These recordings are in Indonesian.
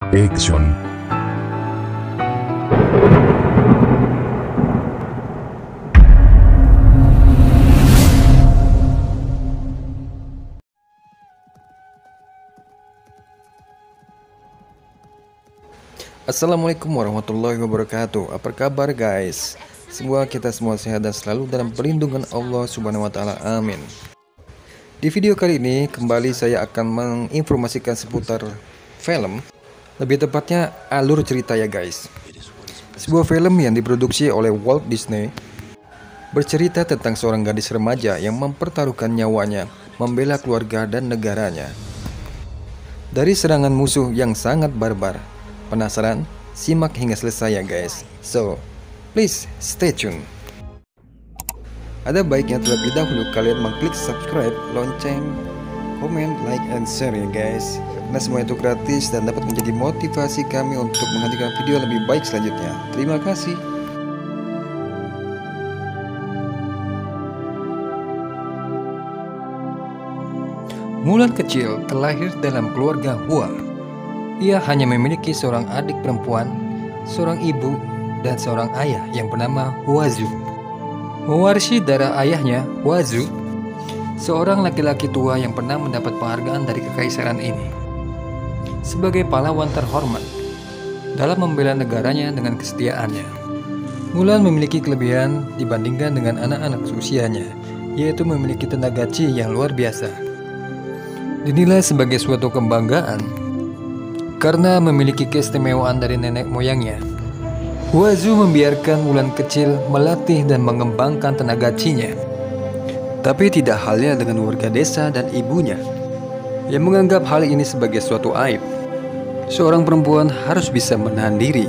Action. Assalamualaikum warahmatullahi wabarakatuh. Apa kabar guys? Semoga kita semua sehat dan selalu dalam perlindungan Allah Subhanahu wa taala. Amin. Di video kali ini kembali saya akan menginformasikan seputar film, lebih tepatnya alur cerita ya guys. Sebuah film yang diproduksi oleh Walt Disney bercerita tentang seorang gadis remaja yang mempertaruhkan nyawanya membela keluarga dan negaranya dari serangan musuh yang sangat barbar. Penasaran? Simak hingga selesai ya guys. So, please stay tune. Ada baiknya terlebih dahulu kalian mengklik subscribe, lonceng, komen, like, and share ya guys. Karena semua itu gratis dan dapat menjadi motivasi kami untuk menghadirkan video lebih baik selanjutnya. Terima kasih. Mulan kecil terlahir dalam keluarga Hua. Ia hanya memiliki seorang adik perempuan, seorang ibu, dan seorang ayah yang bernama Huazu. Mewarisi darah ayahnya, Huazu, seorang laki-laki tua yang pernah mendapat penghargaan dari kekaisaran ini sebagai pahlawan terhormat dalam membela negaranya dengan kesetiaannya. Mulan memiliki kelebihan dibandingkan dengan anak-anak seusianya, yaitu memiliki tenaga chi yang luar biasa. Dinilai sebagai suatu kebanggaan karena memiliki keistimewaan dari nenek moyangnya. Huazu membiarkan Mulan kecil melatih dan mengembangkan tenaga chi-nya. Tapi tidak halnya dengan warga desa dan ibunya yang menganggap hal ini sebagai suatu aib. Seorang perempuan harus bisa menahan diri,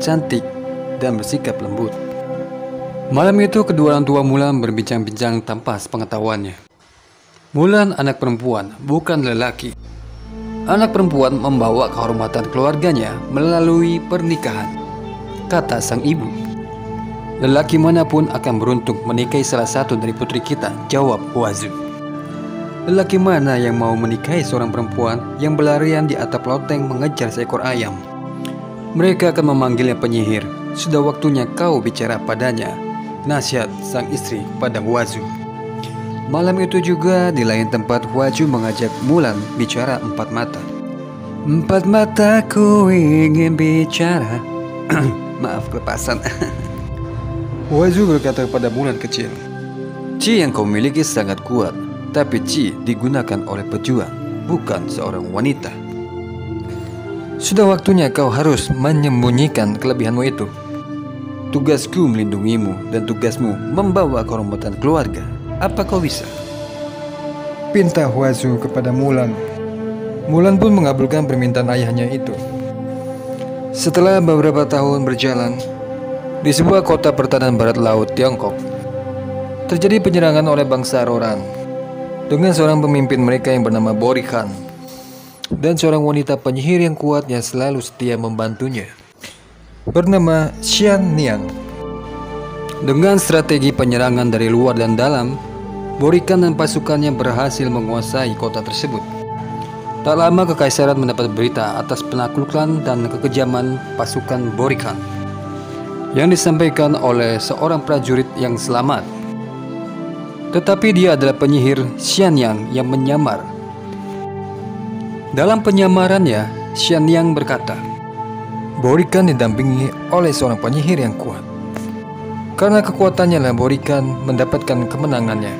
cantik, dan bersikap lembut. Malam itu kedua orang tua Mulan berbincang-bincang tanpa sepengetahuannya. Mulan anak perempuan, bukan lelaki. Anak perempuan membawa kehormatan keluarganya melalui pernikahan, kata sang ibu. Lelaki manapun akan beruntung menikahi salah satu dari putri kita, jawab Huazu. Lelaki mana yang mau menikahi seorang perempuan yang berlarian di atap loteng mengejar seekor ayam? Mereka akan memanggilnya penyihir. Sudah waktunya kau bicara padanya, nasihat sang istri pada Huazu. Malam itu juga di lain tempat Huazu mengajak Mulan bicara empat mata. Empat mataku ingin bicara. Maaf kelepasan. Huazu berkata kepada Mulan kecil, chi yang kau miliki sangat kuat, tapi chi digunakan oleh pejuang, bukan seorang wanita. Sudah waktunya kau harus menyembunyikan kelebihanmu itu. Tugasku melindungimu dan tugasmu membawa kehormatan keluarga. Apa kau bisa? Pinta Huazu kepada Mulan. Mulan pun mengabulkan permintaan ayahnya itu. Setelah beberapa tahun berjalan, di sebuah kota pertahanan barat laut Tiongkok, terjadi penyerangan oleh bangsa Roran dengan seorang pemimpin mereka yang bernama Borikan dan seorang wanita penyihir yang kuat yang selalu setia membantunya, bernama Xian Niang. Dengan strategi penyerangan dari luar dan dalam, Borikan dan pasukannya berhasil menguasai kota tersebut. Tak lama kekaisaran mendapat berita atas penaklukan dan kekejaman pasukan Borikan yang disampaikan oleh seorang prajurit yang selamat. Tetapi dia adalah penyihir Xianyang yang menyamar. Dalam penyamarannya, Xianyang berkata, Borikan didampingi oleh seorang penyihir yang kuat. Karena kekuatannya lah Borikan mendapatkan kemenangannya.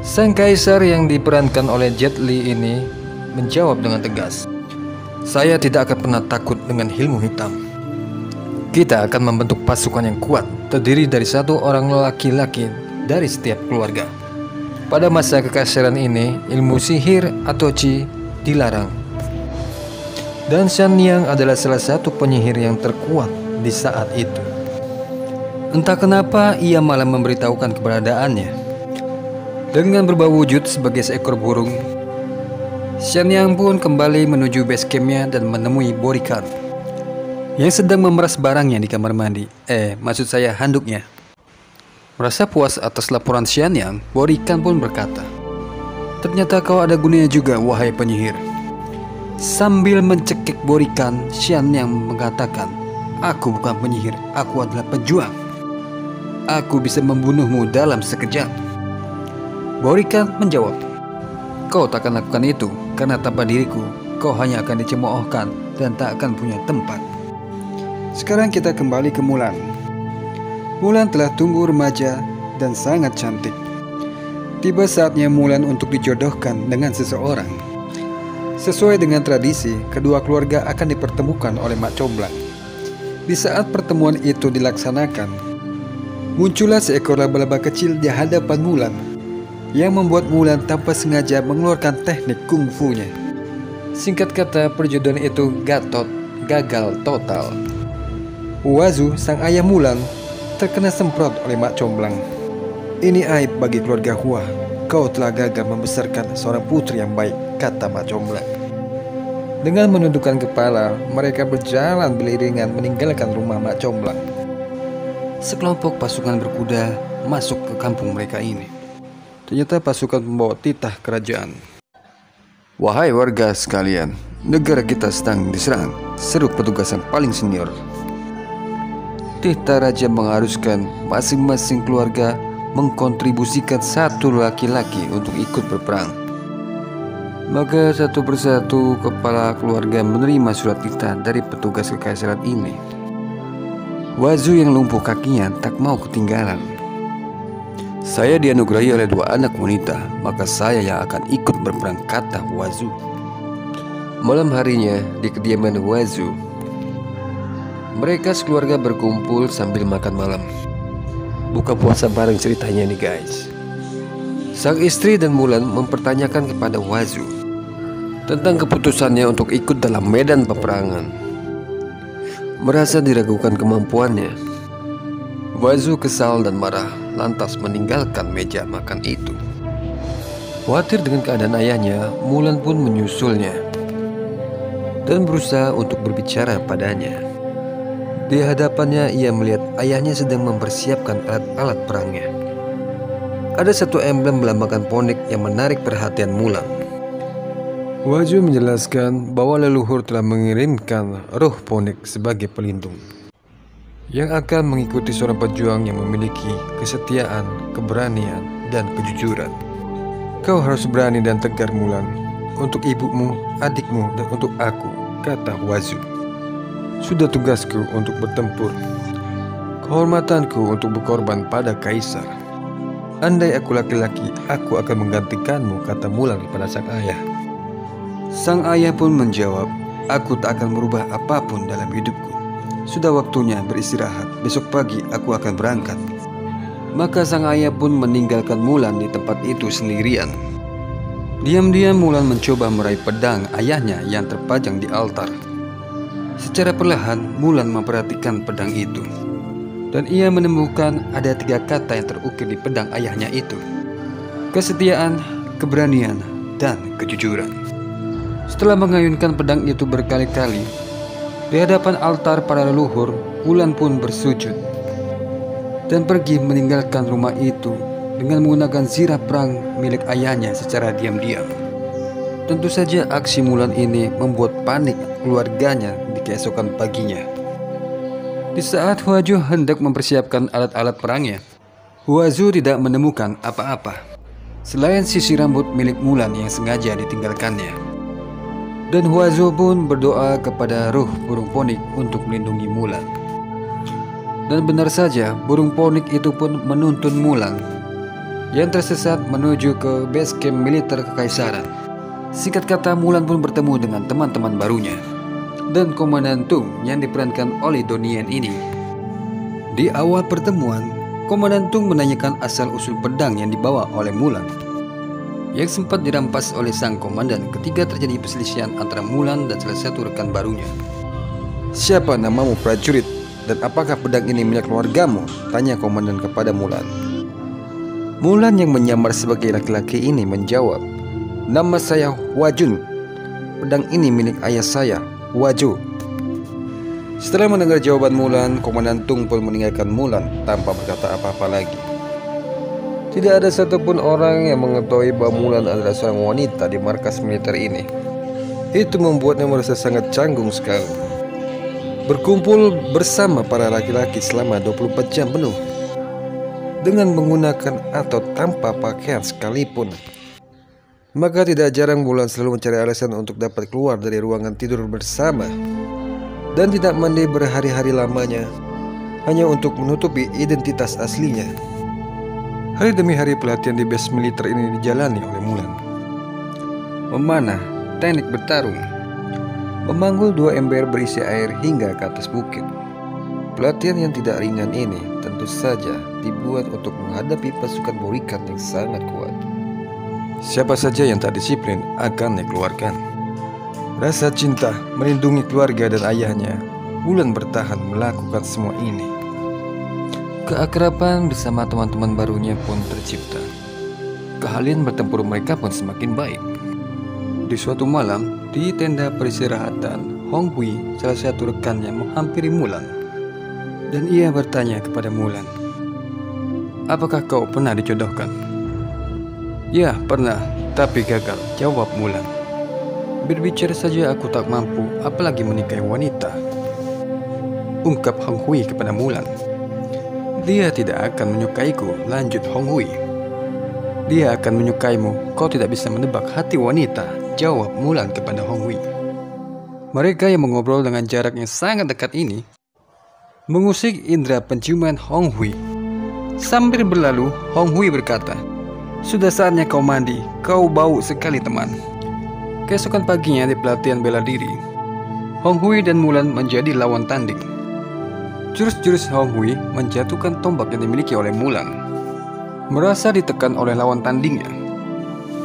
Sang kaisar yang diperankan oleh Jet Li ini menjawab dengan tegas, saya tidak akan pernah takut dengan ilmu hitam. Kita akan membentuk pasukan yang kuat, terdiri dari satu orang laki-laki dari setiap keluarga. Pada masa kekaisaran ini, ilmu sihir atau chi dilarang. Dan Shan Yang adalah salah satu penyihir yang terkuat di saat itu. Entah kenapa ia malah memberitahukan keberadaannya. Dengan berbau wujud sebagai seekor burung, Xianyang pun kembali menuju base campnya dan menemui Borikan yang sedang memeras barangnya di kamar mandi. Maksud saya handuknya. Merasa puas atas laporan Xianyang, Borikan pun berkata, ternyata kau ada gunanya juga, wahai penyihir. Sambil mencekik Borikan, Xian yang mengatakan, "Aku bukan penyihir, aku adalah pejuang. Aku bisa membunuhmu dalam sekejap." Borikan menjawab, "Kau takkan lakukan itu, karena tanpa diriku, kau hanya akan dicemoohkan dan tak akan punya tempat." Sekarang kita kembali ke Mulan. Mulan telah tumbuh remaja dan sangat cantik. Tiba saatnya Mulan untuk dijodohkan dengan seseorang. Sesuai dengan tradisi, kedua keluarga akan dipertemukan oleh Mak Comblang. Di saat pertemuan itu dilaksanakan, muncullah seekor laba-laba kecil di hadapan Mulan, yang membuat Mulan tanpa sengaja mengeluarkan teknik kungfunya. Singkat kata, perjodohan itu gagal total. Huazu, sang ayah Mulan, terkena semprot oleh Mak Comblang. "Ini aib bagi keluarga Hua. Kau telah gagal membesarkan seorang putri yang baik," kata Mak Comblang. Dengan menundukkan kepala, mereka berjalan beriringan meninggalkan rumah Mak Comblang. Sekelompok pasukan berkuda masuk ke kampung mereka ini. Ternyata pasukan membawa titah kerajaan. "Wahai warga sekalian, negara kita sedang diserang," seru petugas yang paling senior. Titah raja mengharuskan masing-masing keluarga mengkontribusikan satu laki-laki untuk ikut berperang. Maka satu persatu kepala keluarga menerima surat titah dari petugas kekaisaran ini. Huazu yang lumpuh kakinya tak mau ketinggalan. "Saya dianugerahi oleh 2 anak wanita, maka saya yang akan ikut berperang," kata Huazu. Malam harinya di kediaman Huazu, mereka sekeluarga berkumpul sambil makan malam. Buka puasa bareng ceritanya nih guys. Sang istri dan Mulan mempertanyakan kepada Huazu tentang keputusannya untuk ikut dalam medan peperangan. Merasa diragukan kemampuannya, Huazu kesal dan marah, lantas meninggalkan meja makan itu. Khawatir dengan keadaan ayahnya, Mulan pun menyusulnya dan berusaha untuk berbicara padanya. Di hadapannya ia melihat ayahnya sedang mempersiapkan alat-alat perangnya. Ada satu emblem melambangkan ponik yang menarik perhatian Mulan. Huazu menjelaskan bahwa leluhur telah mengirimkan roh ponik sebagai pelindung yang akan mengikuti seorang pejuang yang memiliki kesetiaan, keberanian, dan kejujuran. "Kau harus berani dan tegar Mulan, untuk ibumu, adikmu, dan untuk aku," kata Huazu. "Sudah tugasku untuk bertempur, kehormatanku untuk berkorban pada kaisar. Andai aku laki-laki, aku akan menggantikanmu," kata Mulan kepada sang ayah. Sang ayah pun menjawab, "Aku tak akan merubah apapun dalam hidupku. Sudah waktunya beristirahat, besok pagi aku akan berangkat." Maka sang ayah pun meninggalkan Mulan di tempat itu sendirian. Diam-diam Mulan mencoba meraih pedang ayahnya yang terpajang di altar. Secara perlahan Mulan memperhatikan pedang itu, dan ia menemukan ada 3 kata yang terukir di pedang ayahnya itu: kesetiaan, keberanian, dan kejujuran. Setelah mengayunkan pedang itu berkali-kali di hadapan altar para leluhur, Mulan pun bersujud dan pergi meninggalkan rumah itu dengan menggunakan zirah perang milik ayahnya secara diam-diam. Tentu saja aksi Mulan ini membuat panik keluarganya di keesokan paginya. Di saat Huazu hendak mempersiapkan alat-alat perangnya, Huazu tidak menemukan apa-apa selain sisir rambut milik Mulan yang sengaja ditinggalkannya. Dan Huazu pun berdoa kepada roh burung ponik untuk melindungi Mulan. Dan benar saja, burung ponik itu pun menuntun Mulan yang tersesat menuju ke base camp militer kekaisaran. Singkat kata, Mulan pun bertemu dengan teman-teman barunya dan Komandan Tung yang diperankan oleh Donnie Yen ini. Di awal pertemuan, Komandan Tung menanyakan asal-usul pedang yang dibawa oleh Mulan, yang sempat dirampas oleh sang komandan ketika terjadi perselisihan antara Mulan dan salah satu rekan barunya. "Siapa namamu prajurit, dan apakah pedang ini milik keluargamu?" tanya komandan kepada Mulan. Mulan yang menyamar sebagai laki-laki ini menjawab, "Nama saya Huajun. Pedang ini milik ayah saya, Huazu." Setelah mendengar jawaban Mulan, Komandan Tung pun meninggalkan Mulan tanpa berkata apa-apa lagi. Tidak ada satupun orang yang mengetahui bahwa Mulan adalah seorang wanita di markas militer ini. Itu membuatnya merasa sangat canggung sekali. Berkumpul bersama para laki-laki selama 24 jam penuh dengan menggunakan atau tanpa pakaian sekalipun. Maka tidak jarang Mulan selalu mencari alasan untuk dapat keluar dari ruangan tidur bersama dan tidak mandi berhari-hari lamanya hanya untuk menutupi identitas aslinya. Hari demi hari pelatihan di base militer ini dijalani oleh Mulan. Memanah, teknik bertarung, memanggul 2 ember berisi air hingga ke atas bukit. Pelatihan yang tidak ringan ini tentu saja dibuat untuk menghadapi pasukan Borikan yang sangat kuat. Siapa saja yang tak disiplin akan dikeluarkan. Rasa cinta melindungi keluarga dan ayahnya, Mulan bertahan melakukan semua ini. Keakraban bersama teman-teman barunya pun tercipta. Keahlian bertempur mereka pun semakin baik. Di suatu malam, di tenda peristirahatan, Hong Hui, salah satu rekannya, menghampiri Mulan. Dan ia bertanya kepada Mulan, "Apakah kau pernah dijodohkan?" "Ya, pernah, tapi gagal," jawab Mulan. "Berbicara saja aku tak mampu, apalagi menikahi wanita," ungkap Hong Hui kepada Mulan. "Dia tidak akan menyukaiku," lanjut Hong Hui. "Dia akan menyukaimu, kau tidak bisa menebak hati wanita," jawab Mulan kepada Hong Hui. Mereka yang mengobrol dengan jarak yang sangat dekat ini mengusik indera penciuman Hong Hui. Sambil berlalu, Hong Hui berkata, "Sudah saatnya kau mandi, kau bau sekali teman." Keesokan paginya di pelatihan bela diri, Hong Hui dan Mulan menjadi lawan tanding. Jurus-jurus Hong Hui menjatuhkan tombak yang dimiliki oleh Mulan. Merasa ditekan oleh lawan tandingnya,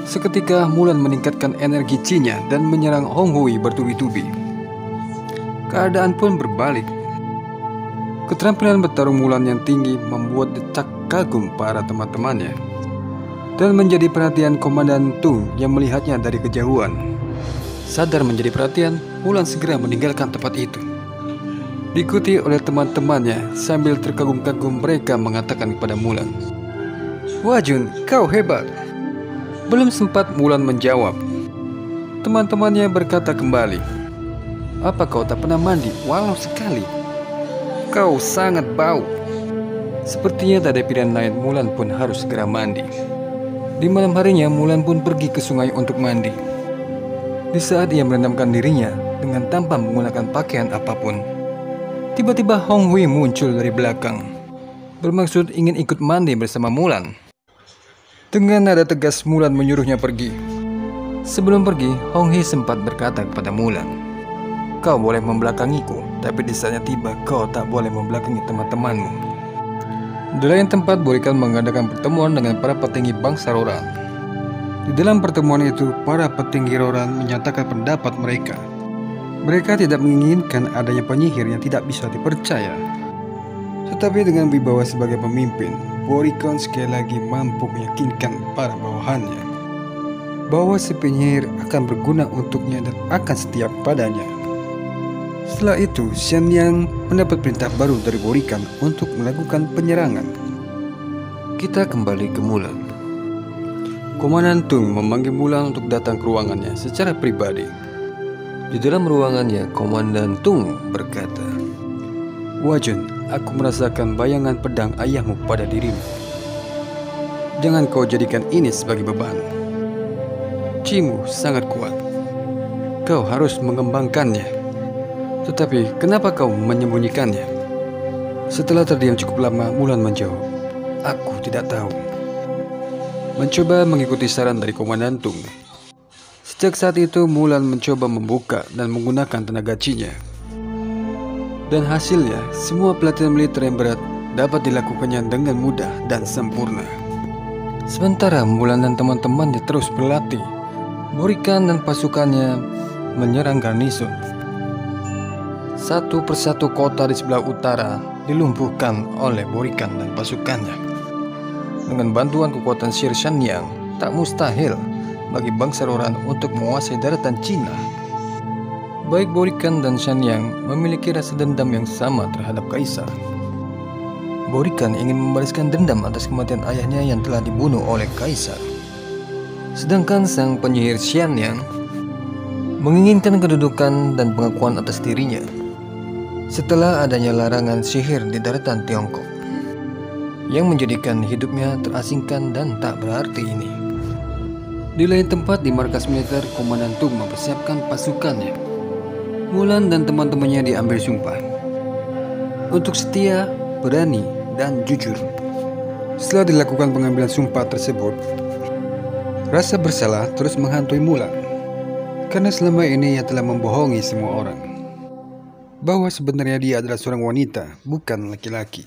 seketika Mulan meningkatkan energi Qi-nya dan menyerang Hong Hui bertubi-tubi. Keadaan pun berbalik. Keterampilan bertarung Mulan yang tinggi membuat decak kagum para teman-temannya dan menjadi perhatian Komandan Tung yang melihatnya dari kejauhan. Sadar menjadi perhatian, Mulan segera meninggalkan tempat itu. Diikuti oleh teman-temannya, sambil terkagum-kagum mereka mengatakan kepada Mulan, "Wah Jun, kau hebat." Belum sempat Mulan menjawab, teman-temannya berkata kembali, "Apa kau tak pernah mandi walau sekali? Kau sangat bau." Sepertinya tak ada pilihan lain, Mulan pun harus segera mandi. Di malam harinya, Mulan pun pergi ke sungai untuk mandi. Di saat ia merendamkan dirinya dengan tanpa menggunakan pakaian apapun, tiba-tiba Hong Hui muncul dari belakang, bermaksud ingin ikut mandi bersama Mulan. Dengan nada tegas, Mulan menyuruhnya pergi. Sebelum pergi, Hong Hui sempat berkata kepada Mulan, "Kau boleh membelakangiku, tapi di saatnya tiba kau tak boleh membelakangi teman-temanmu." Di lain tempat, Borikan mengadakan pertemuan dengan para petinggi bangsa Roran. Di dalam pertemuan itu, para petinggi Roran menyatakan pendapat mereka. Mereka tidak menginginkan adanya penyihir yang tidak bisa dipercaya. Tetapi dengan wibawa sebagai pemimpin, Borikan sekali lagi mampu meyakinkan para bawahannya bahwa si penyihir akan berguna untuknya dan akan setia padanya. Setelah itu, Xian Yang mendapat perintah baru dari Borikan untuk melakukan penyerangan. Kita kembali ke Mulan. Komandan Tung memanggil Mulan untuk datang ke ruangannya secara pribadi. Di dalam ruangannya, Komandan Tung berkata, "Wah Jun, aku merasakan bayangan pedang ayahmu pada dirimu. Jangan kau jadikan ini sebagai beban. Qi-mu sangat kuat. Kau harus mengembangkannya. Tetapi kenapa kau menyembunyikannya?" Setelah terdiam cukup lama, Mulan menjawab, "Aku tidak tahu." Mencoba mengikuti saran dari Komandan Tung. Sejak saat itu, Mulan mencoba membuka dan menggunakan tenaga Qi-nya. Dan hasilnya, semua pelatihan militer yang berat dapat dilakukannya dengan mudah dan sempurna. Sementara Mulan dan teman-temannya terus berlatih, Borikan dan pasukannya menyerang garnison. Satu persatu kota di sebelah utara dilumpuhkan oleh Borikan dan pasukannya. Dengan bantuan kekuatan Xian Yang, tak mustahil bagi bangsa Roran untuk menguasai daratan Cina. Baik Borikan dan Xian Yang memiliki rasa dendam yang sama terhadap Kaisar. Borikan ingin membalaskan dendam atas kematian ayahnya yang telah dibunuh oleh Kaisar. Sedangkan sang penyihir Xian Yang menginginkan kedudukan dan pengakuan atas dirinya setelah adanya larangan sihir di daratan Tiongkok yang menjadikan hidupnya terasingkan dan tak berarti ini. Di lain tempat di markas militer, Komandan Tung mempersiapkan pasukannya. Mulan dan teman-temannya diambil sumpah untuk setia, berani, dan jujur. Setelah dilakukan pengambilan sumpah tersebut, rasa bersalah terus menghantui Mulan karena selama ini ia telah membohongi semua orang bahwa sebenarnya dia adalah seorang wanita, bukan laki-laki.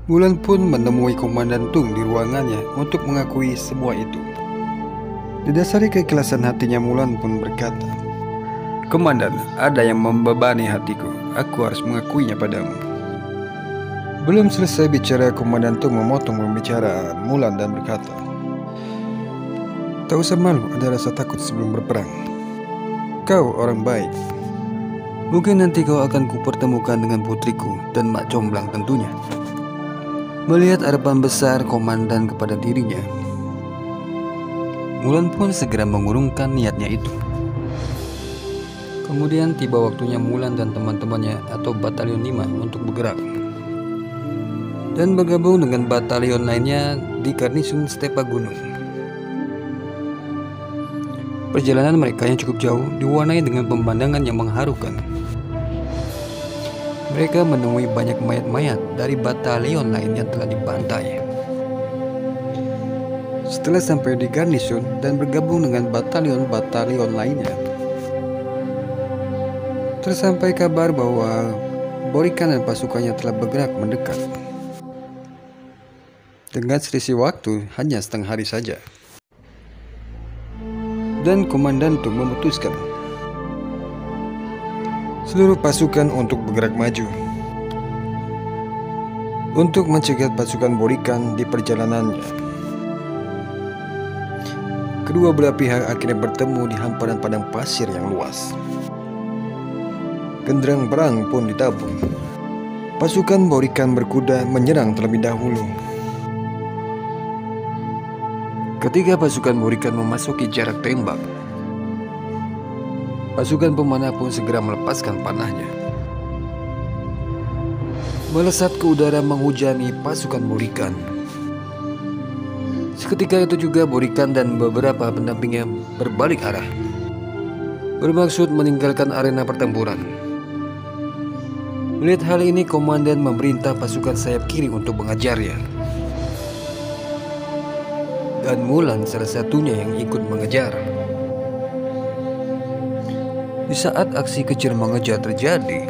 Mulan pun menemui Komandan Tung di ruangannya untuk mengakui semua itu. Didasari keikhlasan hatinya, Mulan pun berkata, "Komandan, ada yang membebani hatiku. Aku harus mengakuinya padamu." Belum selesai bicara, Komandan Tung memotong pembicaraan Mulan dan berkata, "Tak usah malu, ada rasa takut sebelum berperang. Kau orang baik. Mungkin nanti kau akan kupertemukan dengan putriku dan Mak Comblang tentunya." Melihat harapan besar komandan kepada dirinya, Mulan pun segera mengurungkan niatnya itu. Kemudian tiba waktunya Mulan dan teman-temannya atau Batalion 5 untuk bergerak dan bergabung dengan batalion lainnya di Garnison Stepa Gunung. Perjalanan mereka yang cukup jauh diwarnai dengan pemandangan yang mengharukan. Mereka menemui banyak mayat-mayat dari batalion lain yang telah dibantai. Setelah sampai di garnison dan bergabung dengan batalion-batalion lainnya, tersampai kabar bahwa Borikan dan pasukannya telah bergerak mendekat. Dengan selisih waktu hanya setengah hari saja. Dan Komandan Tung memutuskan seluruh pasukan untuk bergerak maju untuk mencegat pasukan Borikan di perjalanannya. Kedua belah pihak akhirnya bertemu di hamparan padang pasir yang luas. Genderang perang pun ditabung. Pasukan Borikan berkuda menyerang terlebih dahulu. Ketika pasukan Borikan memasuki jarak tembak, pasukan pemanah pun segera melepaskan panahnya. Melesat ke udara menghujani pasukan Borikan. Seketika itu juga Borikan dan beberapa pendampingnya berbalik arah, bermaksud meninggalkan arena pertempuran. Melihat hal ini, komandan memerintah pasukan sayap kiri untuk mengejarnya. Dan Mulan salah satunya yang ikut mengejar. Di saat aksi kejar mengejar terjadi,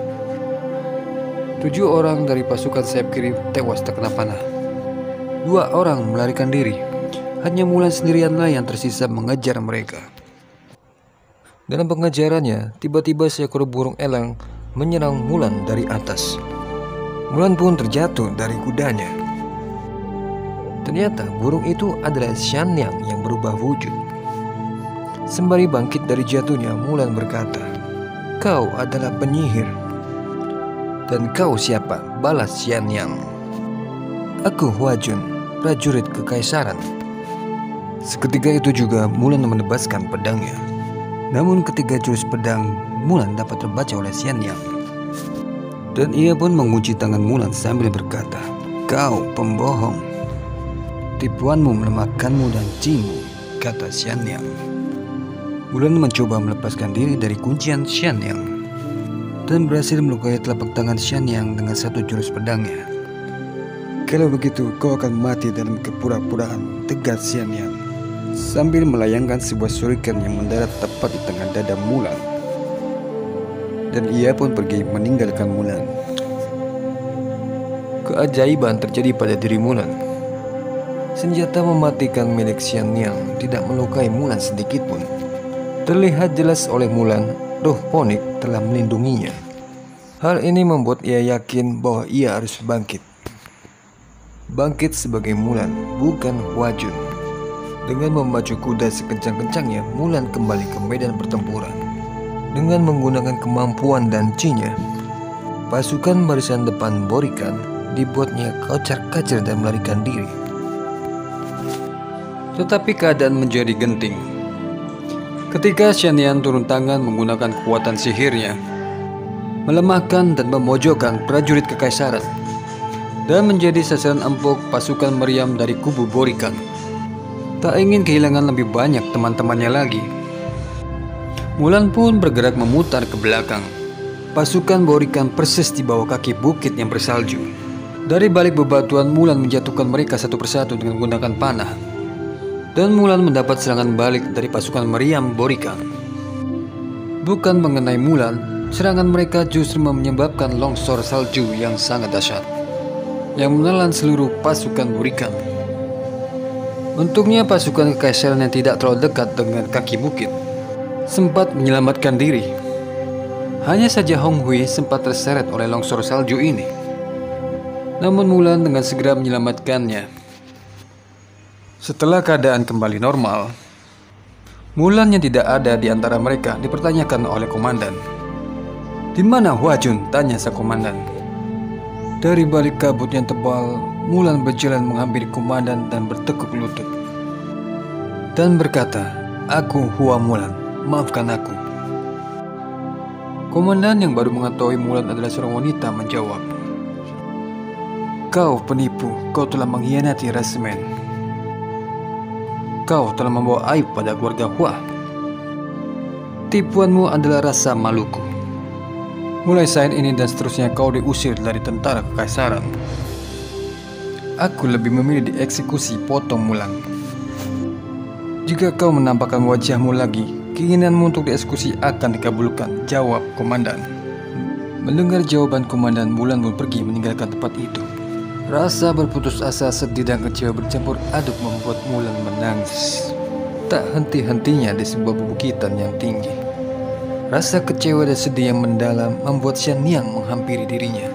7 orang dari pasukan sayap kiri tewas terkena panah. 2 orang melarikan diri. Hanya Mulan sendirianlah yang tersisa mengejar mereka. Dalam pengejarannya, tiba-tiba seekor burung elang menyerang Mulan dari atas. Mulan pun terjatuh dari kudanya. Ternyata burung itu adalah Xianyang yang berubah wujud. Sembari bangkit dari jatuhnya, Mulan berkata, "Kau adalah penyihir." "Dan kau siapa?" balas Xianyang. "Aku Huajun, prajurit kekaisaran." Seketika itu juga Mulan menebaskan pedangnya. Namun ketika jurus pedang Mulan dapat terbaca oleh Xianyang, dan ia pun mengunci tangan Mulan sambil berkata, "Kau pembohong. Tipuanmu melemahkanmu dan cimu," kata Xianyang. Mulan mencoba melepaskan diri dari kuncian Xianyang dan berhasil melukai telapak tangan Xianyang dengan satu jurus pedangnya. "Kalau begitu kau akan mati dalam kepura-puraan," tegas Xianyang sambil melayangkan sebuah shuriken yang mendarat tepat di tengah dada Mulan. Dan ia pun pergi meninggalkan Mulan. Keajaiban terjadi pada diri Mulan. Senjata mematikan milik Xianyang tidak melukai Mulan sedikitpun. Terlihat jelas oleh Mulan, roh Ponik telah melindunginya. Hal ini membuat ia yakin bahwa ia harus bangkit. Bangkit sebagai Mulan, bukan Huajun. Dengan memacu kuda sekencang-kencangnya, Mulan kembali ke medan pertempuran. Dengan menggunakan kemampuan dan chi-nya, pasukan barisan depan Borikan dibuatnya kocar-kacir dan melarikan diri. Tetapi keadaan menjadi genting. Ketika Xianyan turun tangan menggunakan kekuatan sihirnya, melemahkan dan memojokkan prajurit kekaisaran, dan menjadi sasaran empuk pasukan meriam dari kubu Borikan. Tak ingin kehilangan lebih banyak teman-temannya lagi, Mulan pun bergerak memutar ke belakang. Pasukan Borikan persis di bawah kaki bukit yang bersalju. Dari balik bebatuan, Mulan menjatuhkan mereka satu persatu dengan menggunakan panah. Dan Mulan mendapat serangan balik dari pasukan meriam Borikan. Bukan mengenai Mulan, serangan mereka justru menyebabkan longsor salju yang sangat dahsyat, yang menelan seluruh pasukan Borikan. Untungnya pasukan kekaisaran yang tidak terlalu dekat dengan kaki bukit sempat menyelamatkan diri. Hanya saja Hong Hui sempat terseret oleh longsor salju ini. Namun Mulan dengan segera menyelamatkannya. Setelah keadaan kembali normal, Mulan yang tidak ada di antara mereka dipertanyakan oleh komandan. "Di mana Hua Jun?" tanya sang komandan. Dari balik kabut yang tebal, Mulan berjalan menghampiri komandan dan bertekuk lutut dan berkata, "Aku Hua Mulan, maafkan aku." Komandan yang baru mengetahui Mulan adalah seorang wanita menjawab, "Kau penipu, kau telah mengkhianati resimen. Kau telah membawa aib pada keluarga Hua. Tipuanmu adalah rasa maluku. Mulai saat ini dan seterusnya kau diusir dari tentara kekaisaran. Aku lebih memilih dieksekusi potong Mulan. Jika kau menampakkan wajahmu lagi, keinginanmu untuk dieksekusi akan dikabulkan," jawab komandan. Mendengar jawaban komandan, Mulan pun pergi meninggalkan tempat itu. Rasa berputus asa, sedih dan kecewa bercampur aduk membuat Mulan menangis. Tak henti-hentinya di sebuah pebukitan yang tinggi. Rasa kecewa dan sedih yang mendalam membuat Xianyan menghampiri dirinya.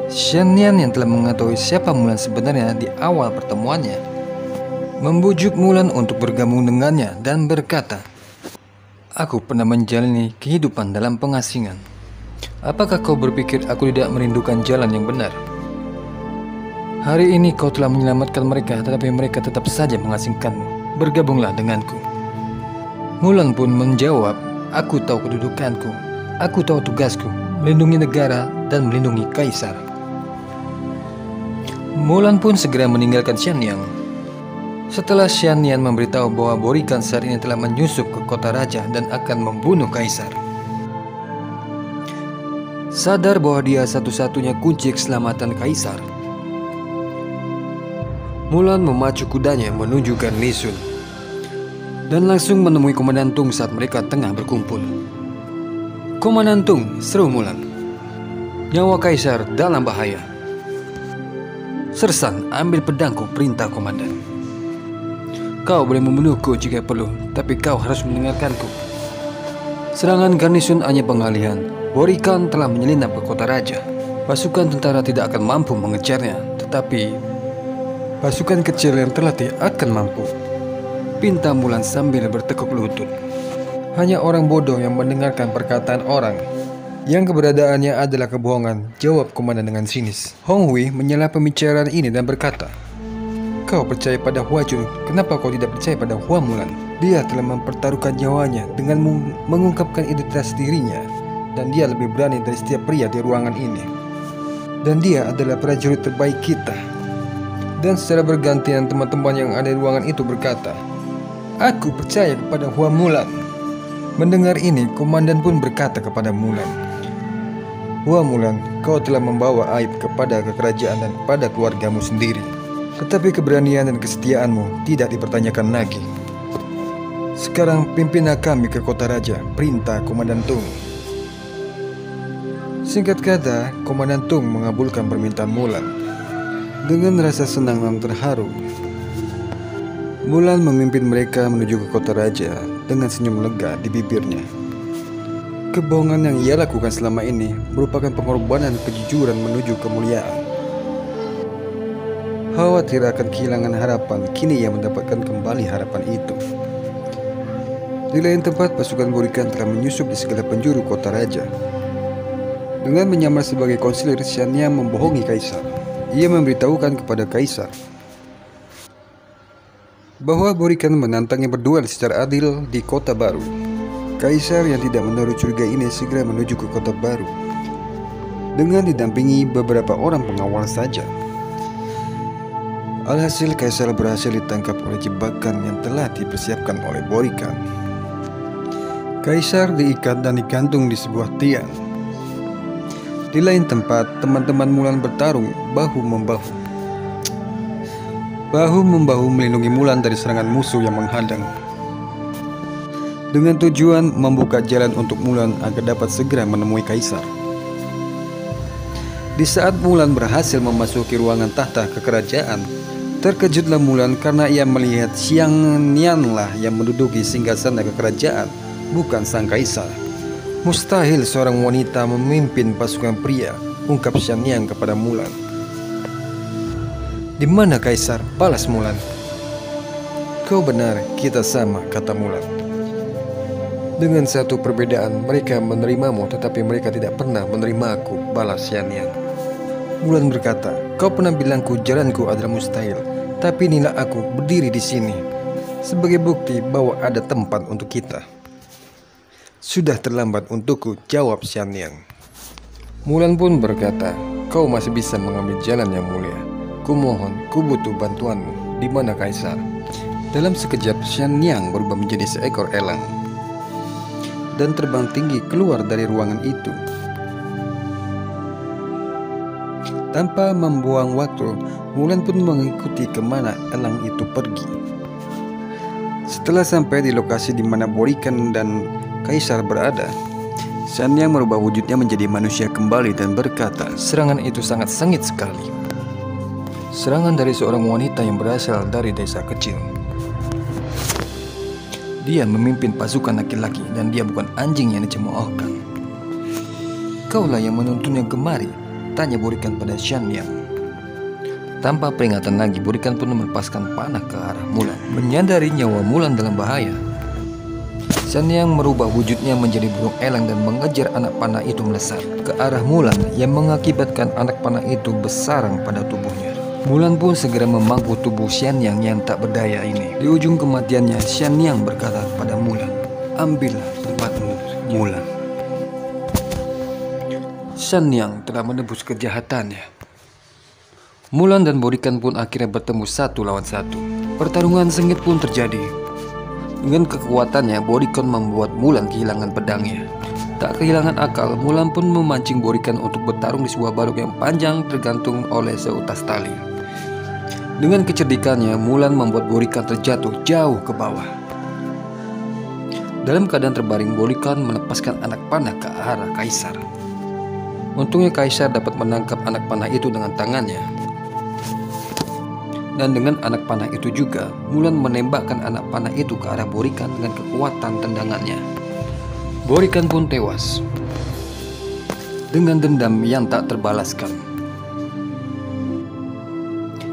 Xianyan yang telah mengetahui siapa Mulan sebenarnya di awal pertemuannya, membujuk Mulan untuk bergabung dengannya dan berkata, "Aku pernah menjalani kehidupan dalam pengasingan. Apakah kau berpikir aku tidak merindukan jalan yang benar? Hari ini kau telah menyelamatkan mereka, tetapi mereka tetap saja mengasingkanmu. Bergabunglah denganku." Mulan pun menjawab, "Aku tahu kedudukanku. Aku tahu tugasku, melindungi negara dan melindungi kaisar." Mulan pun segera meninggalkan Xianyan. Setelah Xianyan memberitahu bahwa Borikan saat ini telah menyusup ke kota raja dan akan membunuh kaisar. Sadar bahwa dia satu-satunya kunci keselamatan kaisar, Mulan memacu kudanya menuju garnisun dan langsung menemui Komandan Tung saat mereka tengah berkumpul. "Komandan Tung," seru Mulan, "nyawa kaisar dalam bahaya. Sersan, ambil pedangku," perintah komandan. "Kau boleh membunuhku jika perlu, tapi kau harus mendengarkanku. Serangan garnisun hanya pengalihan. Borikan telah menyelinap ke kota raja. Pasukan tentara tidak akan mampu mengejarnya, tetapi pasukan kecil yang terlatih akan mampu," pinta Mulan sambil bertekuk lutut. "Hanya orang bodoh yang mendengarkan perkataan orang yang keberadaannya adalah kebohongan," jawab komandan dengan sinis. Hong Hui menyela pembicaraan ini dan berkata, "Kau percaya pada Hua Jun, kenapa kau tidak percaya pada Hua Mulan? Dia telah mempertaruhkan nyawanya dengan mengungkapkan identitas dirinya, dan dia lebih berani dari setiap pria di ruangan ini. Dan dia adalah prajurit terbaik kita." Dan secara bergantian teman-teman yang ada di ruangan itu berkata, "Aku percaya kepada Hua Mulan." Mendengar ini, komandan pun berkata kepada Mulan, "Hua Mulan, kau telah membawa aib kepada kerajaan dan kepada keluargamu sendiri. Tetapi keberanian dan kesetiaanmu tidak dipertanyakan lagi. Sekarang pimpinlah kami ke kota raja," perintah Komandan Tung. Singkat kata, Komandan Tung mengabulkan permintaan Mulan. Dengan rasa senang dan terharu, Mulan memimpin mereka menuju ke kota raja dengan senyum lega di bibirnya. Kebohongan yang ia lakukan selama ini merupakan pengorbanan kejujuran menuju kemuliaan. Khawatir akan kehilangan harapan, kini ia mendapatkan kembali harapan itu. Di lain tempat, pasukan Borikan telah menyusup di segala penjuru kota raja. Dengan menyamar sebagai konsilir, Xianyan membohongi kaisar. Ia memberitahukan kepada kaisar bahwa Borikan menantangnya berduel secara adil di kota baru. Kaisar yang tidak menaruh curiga ini segera menuju ke kota baru dengan didampingi beberapa orang pengawal saja. Alhasil Kaisar berhasil ditangkap oleh jebakan yang telah dipersiapkan oleh Borikan. Kaisar diikat dan digantung di sebuah tiang. Di lain tempat, teman-teman Mulan bertarung bahu-membahu melindungi Mulan dari serangan musuh yang menghadang, dengan tujuan membuka jalan untuk Mulan agar dapat segera menemui Kaisar. Di saat Mulan berhasil memasuki ruangan tahta kekerajaan, terkejutlah Mulan karena ia melihat Xiang Nianlah yang menduduki singgasana kekerajaan, bukan sang Kaisar. Mustahil seorang wanita memimpin pasukan pria, ungkap Xiang Nian kepada Mulan. Di mana Kaisar? Balas Mulan. Kau benar, kita sama, kata Mulan. Dengan satu perbedaan, mereka menerimamu tetapi mereka tidak pernah menerima aku, balas Xiang Nian. Mulan berkata, kau pernah bilangku jalanku adalah mustahil, tapi inilah aku berdiri di sini sebagai bukti bahwa ada tempat untuk kita. Sudah terlambat untukku, jawab Xiang Nian. Mulan pun berkata, kau masih bisa mengambil jalan yang mulia. Kumohon, ku butuh bantuanmu. Di mana Kaisar? Dalam sekejap Xiang Nian berubah menjadi seekor elang dan terbang tinggi keluar dari ruangan itu. Tanpa membuang waktu, Mulan pun mengikuti kemana elang itu pergi. Setelah sampai di lokasi di mana Borikan dan Kaisar berada, Xiang Nian merubah wujudnya menjadi manusia kembali dan berkata, serangan itu sangat sengit sekali. Serangan dari seorang wanita yang berasal dari desa kecil. Dia memimpin pasukan laki-laki dan dia bukan anjing yang dicemoohkan. Kaulah yang menuntunnya kemari, tanya Borikan pada Xiang Nian. Tanpa peringatan lagi, Borikan pun melepaskan panah ke arah Mulan. Menyadari nyawa Mulan dalam bahaya, Xiang Nian merubah wujudnya menjadi burung elang dan mengejar anak panah itu melesat ke arah Mulan yang mengakibatkan anak panah itu bersarang pada tubuhnya. Mulan pun segera memangku tubuh Xiang Nian yang tak berdaya ini. Di ujung kematiannya, Xiang Nian berkata kepada Mulan, ambillah tempatmu, Mulan. Xiang Nian telah menebus kejahatannya. Mulan dan Borikan pun akhirnya bertemu satu lawan satu. Pertarungan sengit pun terjadi. Dengan kekuatannya, Borikan membuat Mulan kehilangan pedangnya. Tak kehilangan akal, Mulan pun memancing Borikan untuk bertarung di sebuah balok yang panjang tergantung oleh seutas tali. Dengan kecerdikannya, Mulan membuat Borikan terjatuh jauh ke bawah. Dalam keadaan terbaring, Borikan melepaskan anak panah ke arah Kaisar. Untungnya Kaisar dapat menangkap anak panah itu dengan tangannya. Dan dengan anak panah itu juga, Mulan menembakkan anak panah itu ke arah Borikan dengan kekuatan tendangannya. Borikan pun tewas dengan dendam yang tak terbalaskan.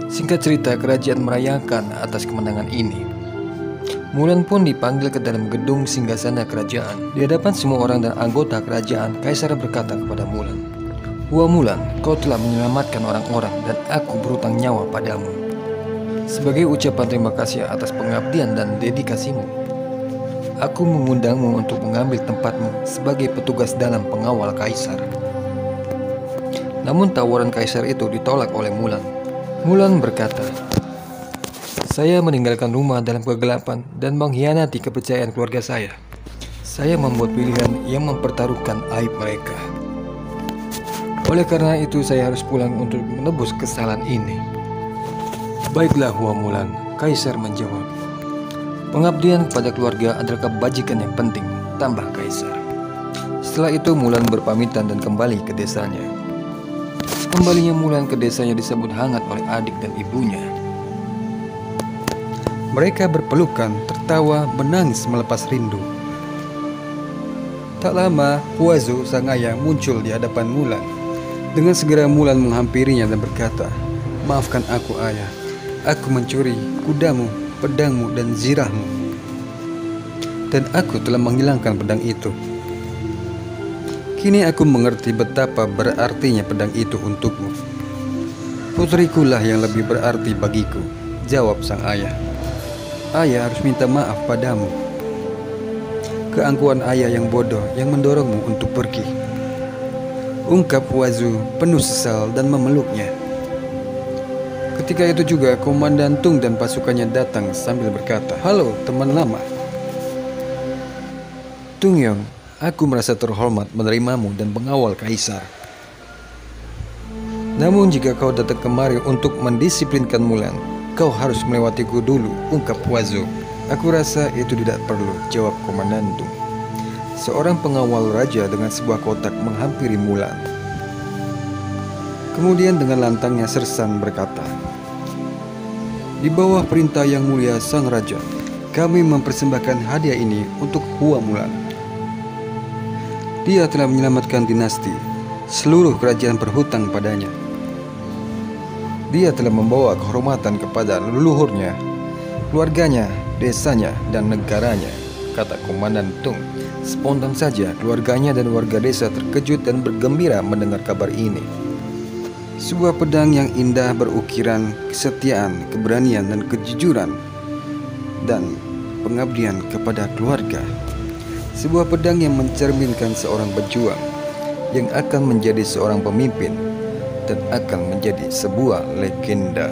Singkat cerita, kerajaan merayakan atas kemenangan ini. Mulan pun dipanggil ke dalam gedung singgasana kerajaan. Di hadapan semua orang dan anggota kerajaan, Kaisar berkata kepada Mulan, "Wah Mulan, kau telah menyelamatkan orang-orang dan aku berhutang nyawa padamu. Sebagai ucapan terima kasih atas pengabdian dan dedikasimu, aku mengundangmu untuk mengambil tempatmu sebagai petugas dalam pengawal Kaisar." Namun tawaran Kaisar itu ditolak oleh Mulan. Mulan berkata, "Saya meninggalkan rumah dalam kegelapan dan mengkhianati kepercayaan keluarga saya. Saya membuat pilihan yang mempertaruhkan aib mereka. Oleh karena itu saya harus pulang untuk menebus kesalahan ini." "Baiklah, Hua Mulan," Kaisar menjawab. "Pengabdian kepada keluarga adalah kebajikan yang penting," tambah Kaisar. Setelah itu Mulan berpamitan dan kembali ke desanya. Kembalinya Mulan ke desanya disambut hangat oleh adik dan ibunya. Mereka berpelukan, tertawa, menangis melepas rindu. Tak lama, Huazu sang ayah muncul di hadapan Mulan. Dengan segera Mulan menghampirinya dan berkata, "Maafkan aku ayah, aku mencuri kudamu, pedangmu dan zirahmu. Dan aku telah menghilangkan pedang itu. Kini aku mengerti betapa berartinya pedang itu untukmu. Putrikulah yang lebih berarti bagiku," jawab sang ayah. Ayah harus minta maaf padamu. Keangkuhan ayah yang bodoh yang mendorongmu untuk pergi. Ungkap Huazu penuh sesal dan memeluknya. Ketika itu juga Komandan Tung dan pasukannya datang sambil berkata, "Halo teman lama. Tung Yong, aku merasa terhormat menerimamu dan pengawal kaisar. Namun jika kau datang kemari untuk mendisiplinkan Mulan, kau harus melewatiku dulu," ungkap Huazu. "Aku rasa itu tidak perlu," jawab Komandan Tung. Seorang pengawal raja dengan sebuah kotak menghampiri Mulan. Kemudian dengan lantangnya Sersan berkata, "Di bawah perintah yang mulia sang raja, kami mempersembahkan hadiah ini untuk Hua Mulan. Dia telah menyelamatkan dinasti. Seluruh kerajaan berhutang padanya. Dia telah membawa kehormatan kepada leluhurnya, keluarganya, desanya, dan negaranya," kata Komandan Tung. Spontan saja keluarganya dan warga desa terkejut dan bergembira mendengar kabar ini. Sebuah pedang yang indah berukiran kesetiaan, keberanian, dan kejujuran, dan pengabdian kepada keluarga. Sebuah pedang yang mencerminkan seorang pejuang yang akan menjadi seorang pemimpin dan akan menjadi sebuah legenda.